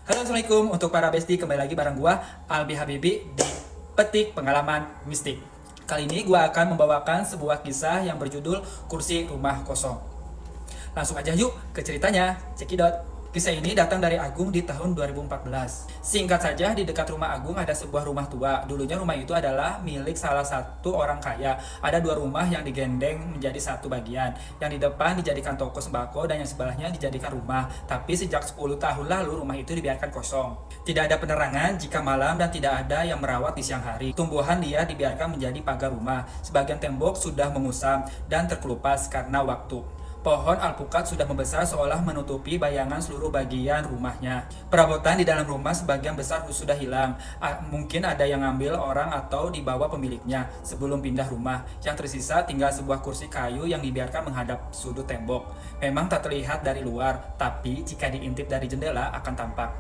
Halo, assalamualaikum untuk para bestie, kembali lagi bareng gua Albi Habibi di Petik Pengalaman Mistik. Kali ini gua akan membawakan sebuah kisah yang berjudul Kursi Rumah Kosong. Langsung aja yuk ke ceritanya, cekidot. Kisah ini datang dari Agung di tahun 2014. Singkat saja, di dekat rumah Agung ada sebuah rumah tua. Dulunya rumah itu adalah milik salah satu orang kaya. Ada dua rumah yang digendeng menjadi satu bagian. Yang di depan dijadikan toko sembako dan yang sebelahnya dijadikan rumah. Tapi sejak 10 tahun lalu rumah itu dibiarkan kosong. Tidak ada penerangan jika malam dan tidak ada yang merawat di siang hari. Tumbuhan liar dibiarkan menjadi pagar rumah. Sebagian tembok sudah mengusam dan terkelupas karena waktu. Pohon alpukat sudah membesar seolah menutupi bayangan seluruh bagian rumahnya. Perabotan di dalam rumah sebagian besar sudah hilang. Mungkin ada yang ngambil orang atau dibawa pemiliknya sebelum pindah rumah. Yang tersisa tinggal sebuah kursi kayu yang dibiarkan menghadap sudut tembok. Memang tak terlihat dari luar, tapi jika diintip dari jendela akan tampak.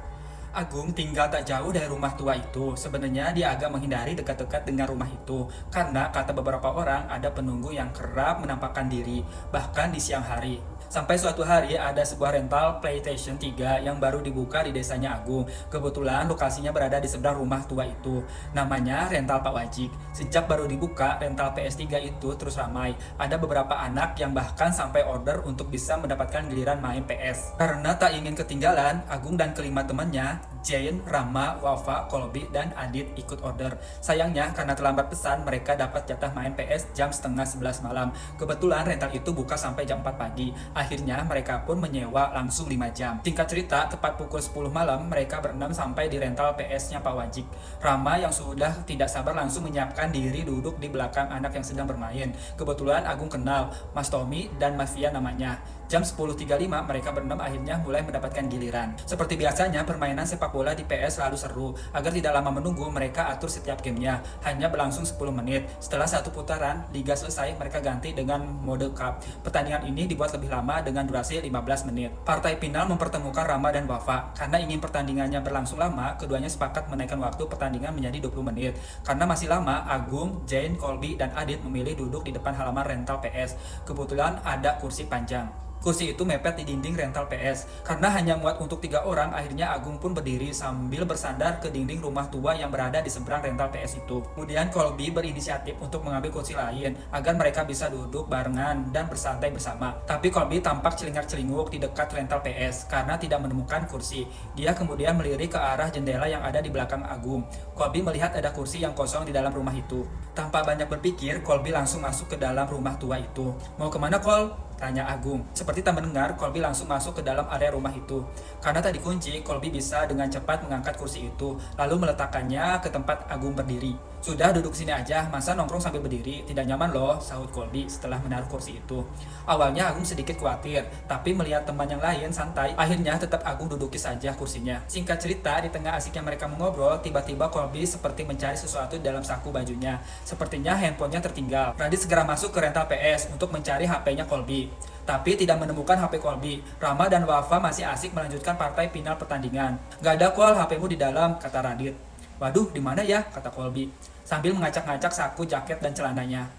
Agung tinggal tak jauh dari rumah tua itu. Sebenarnya dia agak menghindari dekat-dekat dengan rumah itu, karena kata beberapa orang ada penunggu yang kerap menampakkan diri, bahkan di siang hari. Sampai suatu hari ada sebuah rental PlayStation 3 yang baru dibuka di desanya Agung. Kebetulan lokasinya berada di seberang rumah tua itu. Namanya rental Pak Wajik. Sejak baru dibuka, rental PS3 itu terus ramai. Ada beberapa anak yang bahkan sampai order untuk bisa mendapatkan giliran main PS. Karena tak ingin ketinggalan, Agung dan kelima temannya, Jane, Rama, Wafa, Kolbi, dan Adit ikut order. Sayangnya karena terlambat pesan, mereka dapat jatah main PS jam setengah 11 malam. Kebetulan rental itu buka sampai jam 4 pagi. Akhirnya mereka pun menyewa langsung 5 jam. Singkat cerita, tepat pukul 10 malam, mereka berenam sampai di rental PS-nya Pak Wajik. Rama yang sudah tidak sabar langsung menyiapkan diri duduk di belakang anak yang sedang bermain. Kebetulan Agung kenal Mas Tommy dan Mafia namanya. Jam 10.35 mereka berenam akhirnya mulai mendapatkan giliran. Seperti biasanya, permainan sepak bola di PS selalu seru. Agar tidak lama menunggu, mereka atur setiap gamenya. Hanya berlangsung 10 menit. Setelah satu putaran, liga selesai, mereka ganti dengan mode cup. Pertandingan ini dibuat lebih lama dengan durasi 15 menit. Partai final mempertemukan Rama dan Wafa. Karena ingin pertandingannya berlangsung lama, keduanya sepakat menaikkan waktu pertandingan menjadi 20 menit. Karena masih lama, Agung, Jane, Kolbi, dan Adit memilih duduk di depan halaman rental PS. Kebetulan ada kursi panjang. Kursi itu mepet di dinding rental PS. Karena hanya muat untuk 3 orang, akhirnya Agung pun berdiri sambil bersandar ke dinding rumah tua yang berada di seberang rental PS itu. Kemudian Kolbi berinisiatif untuk mengambil kursi lain agar mereka bisa duduk barengan dan bersantai bersama. Tapi Kolbi tampak celingak-celinguk di dekat rental PS karena tidak menemukan kursi. Dia kemudian melirik ke arah jendela yang ada di belakang Agung. Kolbi melihat ada kursi yang kosong di dalam rumah itu. Tanpa banyak berpikir, Kolbi langsung masuk ke dalam rumah tua itu. "Mau kemana, Kol?" tanya Agung. Seperti tak mendengar, Kolbi langsung masuk ke dalam area rumah itu. Karena tak dikunci, Kolbi bisa dengan cepat mengangkat kursi itu, lalu meletakkannya ke tempat Agung berdiri. "Sudah, duduk sini aja, masa nongkrong sambil berdiri? Tidak nyaman loh," sahut Kolbi setelah menaruh kursi itu. Awalnya Agung sedikit khawatir, tapi melihat teman yang lain santai, akhirnya tetap Agung duduki saja kursinya. Singkat cerita, di tengah asiknya mereka mengobrol, tiba-tiba Kolbi seperti mencari sesuatu dalam saku bajunya. Sepertinya handphonenya tertinggal. Radit segera masuk ke rental PS untuk mencari HP-nya Kolbi. Tapi tidak menemukan HP Kolbi. Rama dan Wafa masih asik melanjutkan partai final pertandingan. "Gak ada, Kol, HP-mu di dalam," kata Radit. "Waduh, di mana ya?" kata Kolbi sambil mengacak-ngacak saku, jaket, dan celananya.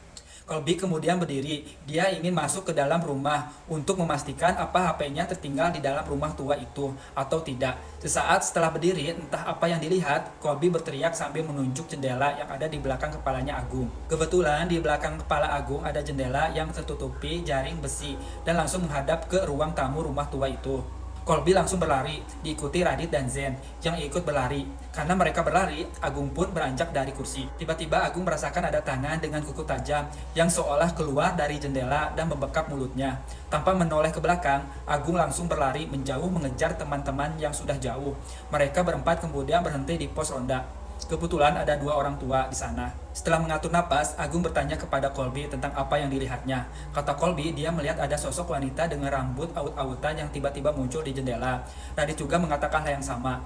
Kolbi kemudian berdiri. Dia ingin masuk ke dalam rumah untuk memastikan apa HP-nya tertinggal di dalam rumah tua itu atau tidak. Sesaat setelah berdiri, entah apa yang dilihat, Kolbi berteriak sambil menunjuk jendela yang ada di belakang kepalanya Agung. Kebetulan di belakang kepala Agung ada jendela yang tertutupi jaring besi dan langsung menghadap ke ruang tamu rumah tua itu. Kolbi langsung berlari, diikuti Radit dan Zen yang ikut berlari. Karena mereka berlari, Agung pun beranjak dari kursi. Tiba-tiba Agung merasakan ada tangan dengan kuku tajam yang seolah keluar dari jendela dan membekap mulutnya. Tanpa menoleh ke belakang, Agung langsung berlari menjauh mengejar teman-teman yang sudah jauh. Mereka berempat kemudian berhenti di pos ronda. Kebetulan ada 2 orang tua di sana. Setelah mengatur napas, Agung bertanya kepada Kolbi tentang apa yang dilihatnya. Kata Kolbi, dia melihat ada sosok wanita dengan rambut aut-autan yang tiba-tiba muncul di jendela. Radit juga mengatakan hal yang sama.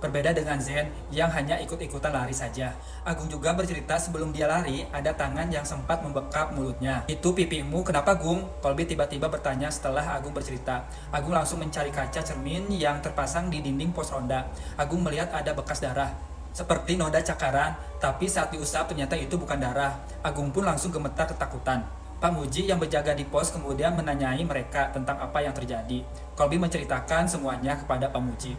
Berbeda dengan Zen yang hanya ikut-ikutan lari saja. Agung juga bercerita sebelum dia lari, ada tangan yang sempat membekap mulutnya. "Itu pipimu kenapa, Gung?" Kolbi tiba-tiba bertanya setelah Agung bercerita. Agung langsung mencari kaca cermin yang terpasang di dinding pos ronda. Agung melihat ada bekas darah. Seperti noda cakaran, tapi saat diusap ternyata itu bukan darah. Agung pun langsung gemetar ketakutan. Pak Muji yang berjaga di pos kemudian menanyai mereka tentang apa yang terjadi. Kolbi menceritakan semuanya kepada Pak Muji.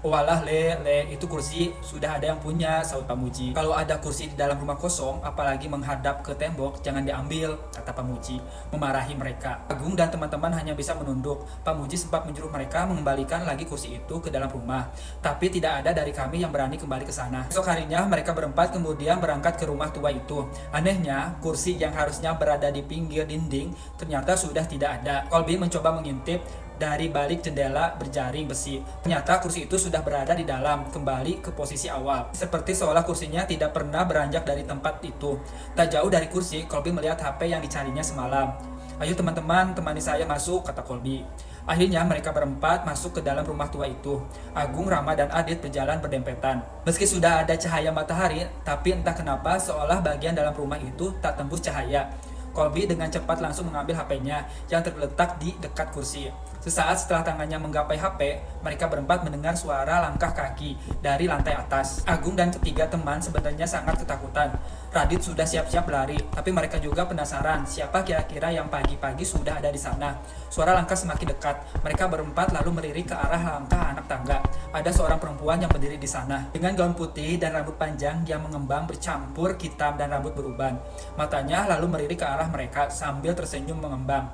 Walah le, itu kursi sudah ada yang punya, saut Pamuji. Kalau ada kursi di dalam rumah kosong, apalagi menghadap ke tembok, jangan diambil, kata Pamuji, memarahi mereka. Agung dan teman-teman hanya bisa menunduk. Pamuji sempat menyuruh mereka mengembalikan lagi kursi itu ke dalam rumah, tapi tidak ada dari kami yang berani kembali ke sana. Esok harinya mereka berempat kemudian berangkat ke rumah tua itu. Anehnya, kursi yang harusnya berada di pinggir dinding ternyata sudah tidak ada. Colby mencoba mengintip dari balik jendela berjaring besi. Ternyata kursi itu sudah berada di dalam, kembali ke posisi awal. Seperti seolah kursinya tidak pernah beranjak dari tempat itu. Tak jauh dari kursi, Colby melihat HP yang dicarinya semalam. Ayo teman-teman, temani saya masuk, kata Colby. Akhirnya mereka berempat masuk ke dalam rumah tua itu. Agung, Rama, dan Adit berjalan berdempetan. Meski sudah ada cahaya matahari, tapi entah kenapa seolah bagian dalam rumah itu tak tembus cahaya. Colby dengan cepat langsung mengambil HP-nya yang terletak di dekat kursi. Sesaat setelah tangannya menggapai HP, mereka berempat mendengar suara langkah kaki dari lantai atas. Agung dan ketiga teman sebenarnya sangat ketakutan. Radit sudah siap-siap berlari, tapi mereka juga penasaran siapa kira-kira yang pagi-pagi sudah ada di sana. Suara langkah semakin dekat. Mereka berempat lalu melirik ke arah langkah anak tangga. Ada seorang perempuan yang berdiri di sana dengan gaun putih dan rambut panjang yang mengembang bercampur hitam dan rambut beruban. Matanya lalu melirik ke arah mereka sambil tersenyum mengembang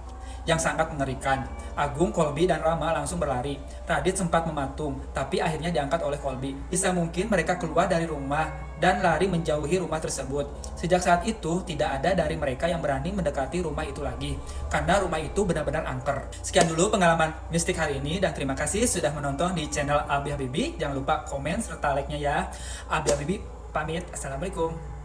yang sangat mengerikan. Agung, Colby, dan Rama langsung berlari. Radit sempat mematung, tapi akhirnya diangkat oleh Colby. Bisa mungkin mereka keluar dari rumah dan lari menjauhi rumah tersebut. Sejak saat itu, tidak ada dari mereka yang berani mendekati rumah itu lagi, karena rumah itu benar-benar angker. Sekian dulu pengalaman mistik hari ini, dan terima kasih sudah menonton di channel Albi Habibi. Jangan lupa komen serta like-nya ya. Albi Habibi pamit. Assalamualaikum.